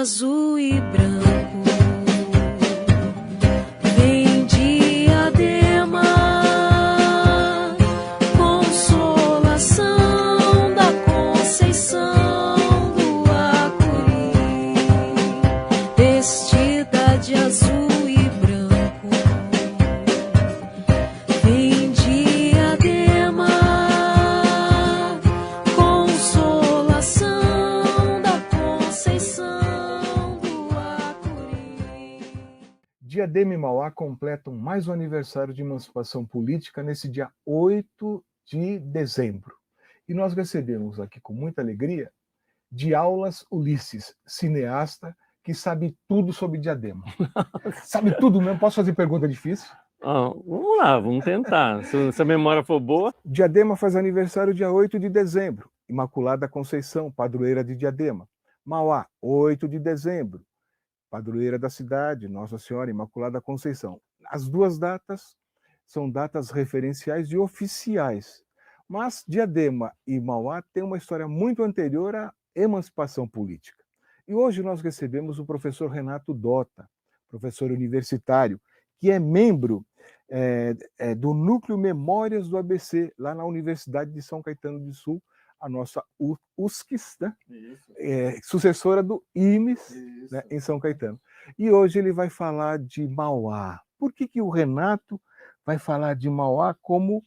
azul e branco, vem diadema, consolação da Conceição do Acuri, vestida de azul e branco, vem diadema, consolação da Conceição do Acuri. Diadema e Mauá completam mais um aniversário de emancipação política nesse dia 8 de dezembro. E nós recebemos aqui com muita alegria Diaulas Ulisses, cineasta que sabe tudo sobre Diadema. Sabe tudo mesmo? Posso fazer pergunta difícil? Vamos lá, vamos tentar. Se a memória for boa. Diadema faz aniversário dia 8 de dezembro. Imaculada Conceição, padroeira de Diadema. Mauá, 8 de dezembro. Padroeira da cidade, Nossa Senhora Imaculada Conceição. As duas datas são datas referenciais e oficiais. Mas Diadema e Mauá têm uma história muito anterior à emancipação política. E hoje nós recebemos o professor Renato Dota, professor universitário, que é membro do Núcleo Memórias do ABC, lá na Universidade de São Caetano do Sul, a nossa USCS, né? Sucessora do IMES, né, em São Caetano. E hoje ele vai falar de Mauá. Por que o Renato vai falar de Mauá como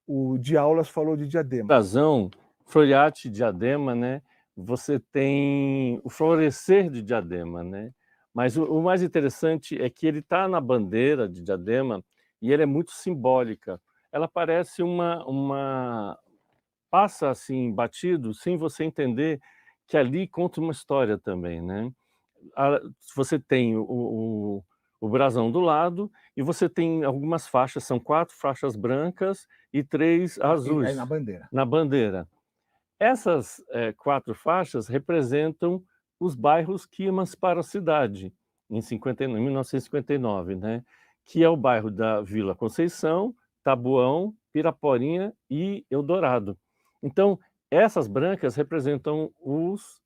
o Diaulas falou de Diadema? Razão, Floriati, Diadema, né? Você tem o florescer de Diadema, né? Mas o mais interessante é que ele está na bandeira de Diadema e ele é muito simbólica. Ela parece passa assim batido sem você entender que ali conta uma história também, né? Você tem o brasão do lado e você tem algumas faixas, são 4 faixas brancas e 3 azuis. Na bandeira. Na bandeira. Essas 4 faixas representam os bairros que emanciparam a cidade em 1959, né? Que é o bairro da Vila Conceição, Taboão, Piraporinha e Eldorado. Então, essas brancas representam os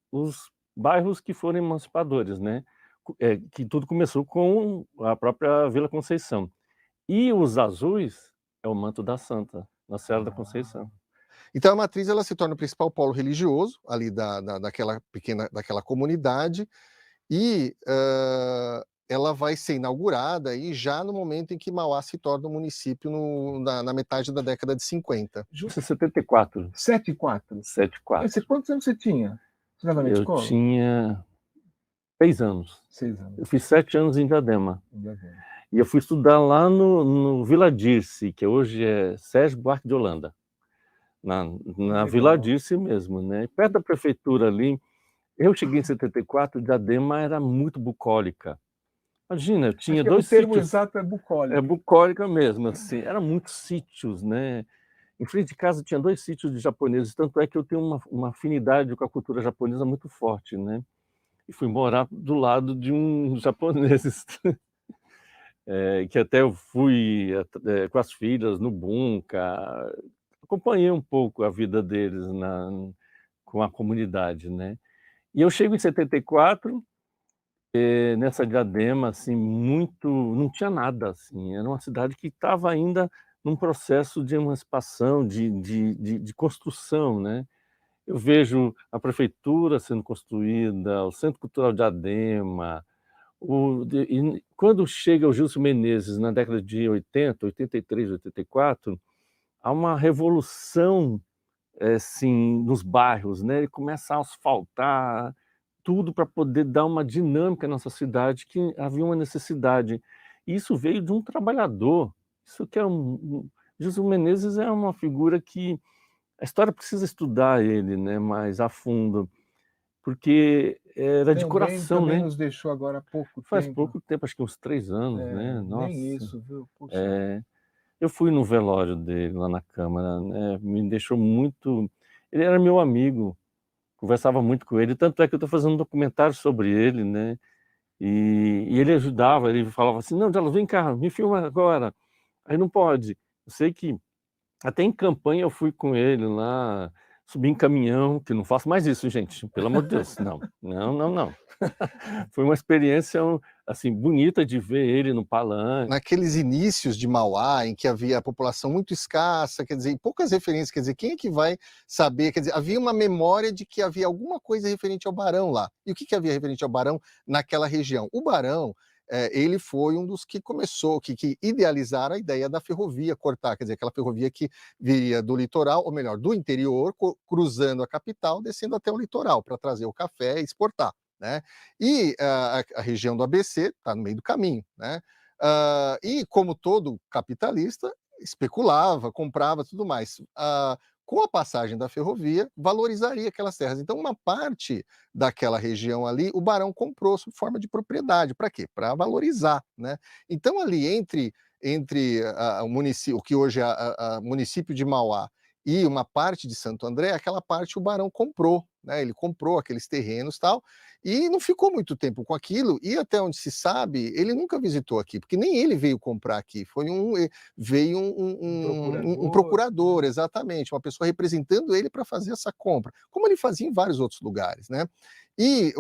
bairros que foram emancipadores, né? Que tudo começou com a própria Vila Conceição. E os azuis é o Manto da Santa, na Serra da Conceição. Então a matriz ela se torna o principal polo religioso ali daquela comunidade e ela vai ser inaugurada aí já no momento em que Mauá se torna um município na metade da década de 50. Justo em 74. 74? 74. Quantos anos você tinha? Você estava na escola? Eu tinha 6 anos. 6 anos. Eu fiz 7 anos em Diadema. E eu fui estudar lá no Vila Dirce, que hoje é Sérgio Buarque de Holanda. Na Vila Dirce mesmo, né? Perto da prefeitura ali. Eu cheguei em 74, Diadema era muito bucólica. Imagina, eu tinha 2 sítios. O termo exato é bucólica. É bucólica mesmo, assim. Eram muitos sítios, né? Em frente de casa tinha 2 sítios de japoneses, tanto é que eu tenho uma afinidade com a cultura japonesa muito forte, né? E fui morar do lado de um japoneses, que até eu fui com as filhas no bunka, acompanhei um pouco a vida deles com a comunidade, né? E eu chego em 74, nessa Diadema, assim, não tinha nada, assim, era uma cidade que estava ainda num processo de emancipação, de construção, né? Eu vejo a prefeitura sendo construída, o Centro Cultural Diadema, e quando chega o Gilson Menezes na década de 80, 83, 84, há uma revolução assim, nos bairros, né? Ele começa a asfaltar tudo para poder dar uma dinâmica à nossa cidade, que havia uma necessidade. E isso veio de um trabalhador. Isso que é Gilson Menezes é uma figura que a história precisa estudar ele, né, mais a fundo, porque era de coração, também né? Nos deixou agora há pouco tempo. Faz pouco tempo, acho que uns 3 anos, né? Nossa. Nem isso, viu? Eu fui no velório dele lá na Câmara, né? Me deixou muito... Ele era meu amigo, conversava muito com ele, tanto é que eu estou fazendo um documentário sobre ele, né? E ele ajudava, ele falava assim, não, Diaulas, vem cá, me filma agora. Aí não pode. Eu sei que até em campanha eu fui com ele lá, subir em caminhão, que não faço mais isso, gente, pelo amor de Deus, não, não, não, não. Foi uma experiência, assim, bonita de ver ele no palanque. Naqueles inícios de Mauá, em que havia a população muito escassa, quer dizer, poucas referências, quer dizer, quem é que vai saber? Quer dizer, havia uma memória de que havia alguma coisa referente ao Barão lá. E o que havia referente ao Barão naquela região? O Barão, ele foi um dos que começou, que idealizaram a ideia da ferrovia cortar, quer dizer, aquela ferrovia que viria do litoral, ou melhor, do interior, cruzando a capital, descendo até o litoral, para trazer o café e exportar. Né? E a região do ABC está no meio do caminho. Né? E como todo capitalista, especulava, comprava tudo mais. Com a passagem da ferrovia, valorizaria aquelas terras. Então, uma parte daquela região ali, o barão comprou sob forma de propriedade. Para quê? Para valorizar. Né? Então, ali entre o município, o que hoje é o município de Mauá, e uma parte de Santo André, aquela parte o barão comprou, né? Ele comprou aqueles terrenos e tal, e não ficou muito tempo com aquilo, e até onde se sabe, ele nunca visitou aqui, porque nem ele veio comprar aqui, veio um procurador, exatamente, uma pessoa representando ele para fazer essa compra, como ele fazia em vários outros lugares, né? E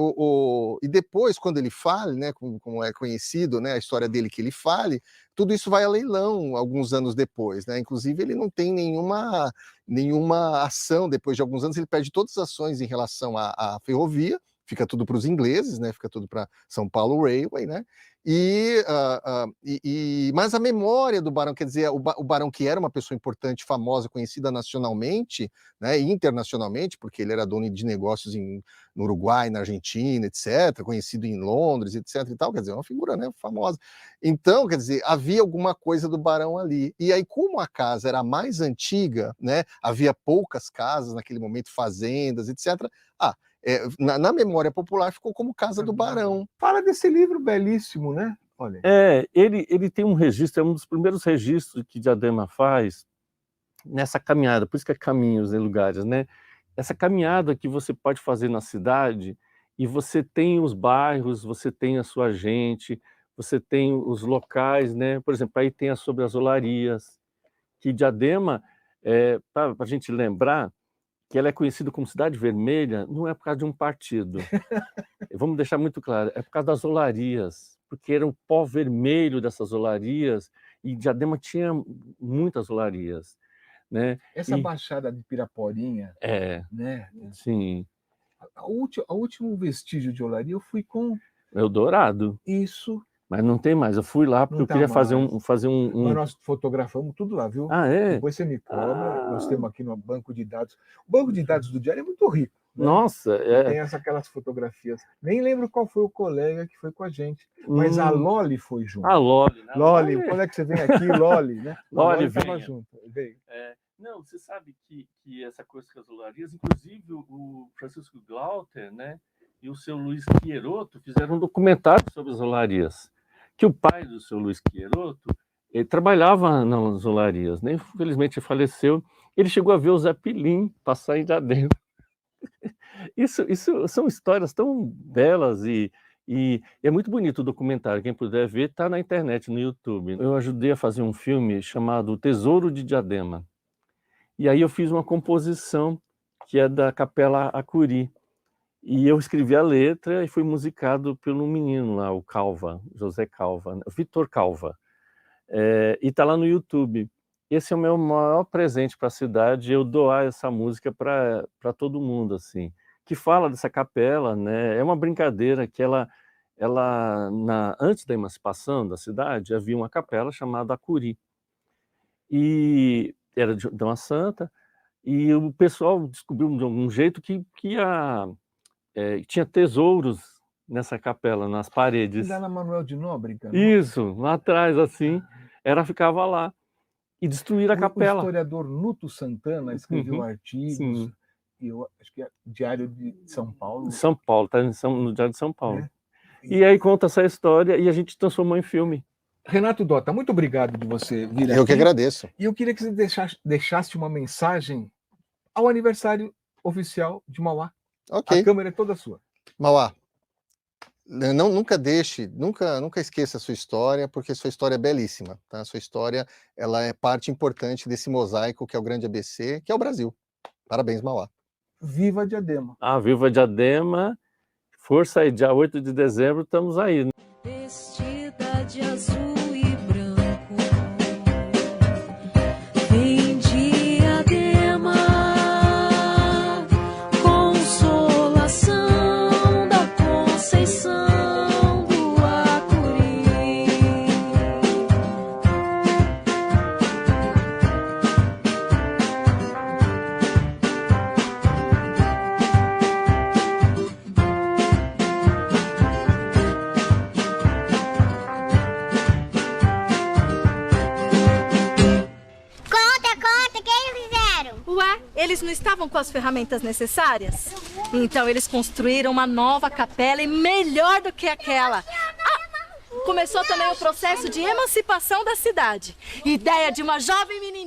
depois, quando ele fale, né, como é conhecido, né, a história dele que ele fale, tudo isso vai a leilão alguns anos depois, né? Inclusive ele não tem nenhuma ação depois de alguns anos, ele perde todas as ações em relação à ferrovia, fica tudo para os ingleses, né? Fica tudo para São Paulo Railway, né? Mas a memória do barão, quer dizer, o barão que era uma pessoa importante, famosa, conhecida nacionalmente, né, e internacionalmente, porque ele era dono de negócios no Uruguai, na Argentina, etc., conhecido em Londres, etc. e tal, quer dizer, uma figura, né, famosa. Então, quer dizer, havia alguma coisa do barão ali. E aí, como a casa era a mais antiga, né, havia poucas casas naquele momento, fazendas, etc., na memória popular ficou como Casa do Barão. Fala desse livro belíssimo, né? Olha. Ele tem um registro, é um dos primeiros registros que Diadema faz nessa caminhada, por isso que é caminhos em lugares, né? Essa caminhada que você pode fazer na cidade e você tem os bairros, você tem a sua gente, você tem os locais, né? Por exemplo, aí tem sobre as olarias, que Diadema, para a gente lembrar, que ela é conhecida como Cidade Vermelha, não é por causa de um partido. Vamos deixar muito claro, é por causa das olarias, porque era o pó vermelho dessas olarias, e Diadema tinha muitas olarias. Né? Essa baixada de Piraporinha, né? Sim. O último vestígio de olaria eu fui com Eldorado. Isso. Mas não tem mais. Eu fui lá porque eu queria fazer um. Mas nós fotografamos tudo lá, viu? Ah, é? Depois você me cobra. Nós temos aqui no banco de dados. O banco de dados do Diário é muito rico. Né? Nossa, Tem aquelas fotografias. Nem lembro qual foi o colega que foi com a gente. Mas a Loli foi junto. A Loli, né? Loli, quando é que você vem aqui, Loli, né? Loli estava junto. Veio. Não, você sabe que essa coisa com as olarias, inclusive o Francisco Glauter, né, e o seu Luiz Quieroto fizeram um documentário sobre as olarias. Que o pai do seu Luiz Quieroto, ele trabalhava nas olarias, né? Infelizmente faleceu. Ele chegou a ver o Zé Pilim passar em Diadema. Isso são histórias tão belas e é muito bonito o documentário. Quem puder ver, está na internet, no YouTube. Eu ajudei a fazer um filme chamado O Tesouro de Diadema. E aí eu fiz uma composição que é da Capela Acuri. E eu escrevi a letra e fui musicado pelo menino lá, o Calva, José Calva, Vitor Calva. E está lá no YouTube. Esse é o meu maior presente para a cidade, eu doar essa música para todo mundo, assim, que fala dessa capela, né? É uma brincadeira que antes da emancipação da cidade, havia uma capela chamada Acuri. E era de uma santa, e o pessoal descobriu de algum jeito que tinha tesouros nessa capela, nas paredes. Lá na Manuel de Nóbrega? Isso, lá atrás, assim, ficava lá. E destruíram a capela. O historiador Nuto Santana escreveu artigos, e eu acho que é Diário de São Paulo. De São Paulo, está no Diário de São Paulo. E aí conta essa história e a gente transformou em filme. Renato Dota, muito obrigado de você vir aqui. Eu que agradeço. E eu queria que você deixasse uma mensagem ao aniversário oficial de Mauá. Ok. A câmera é toda sua. Mauá, nunca esqueça a sua história, porque sua história é belíssima. Tá? Sua história ela é parte importante desse mosaico que é o grande ABC, que é o Brasil. Parabéns, Mauá. Viva Diadema! Ah, viva Diadema! Força aí, dia 8 de dezembro, estamos aí, né? Vestida de azul e branco, vem Diadema, consolação da Conceição do Acuri. Conta, o que eles fizeram? Ué, eles não estavam com as ferramentas necessárias? Então eles construíram uma nova capela e melhor do que aquela. Começou também o processo de emancipação da cidade. Ideia de uma jovem menina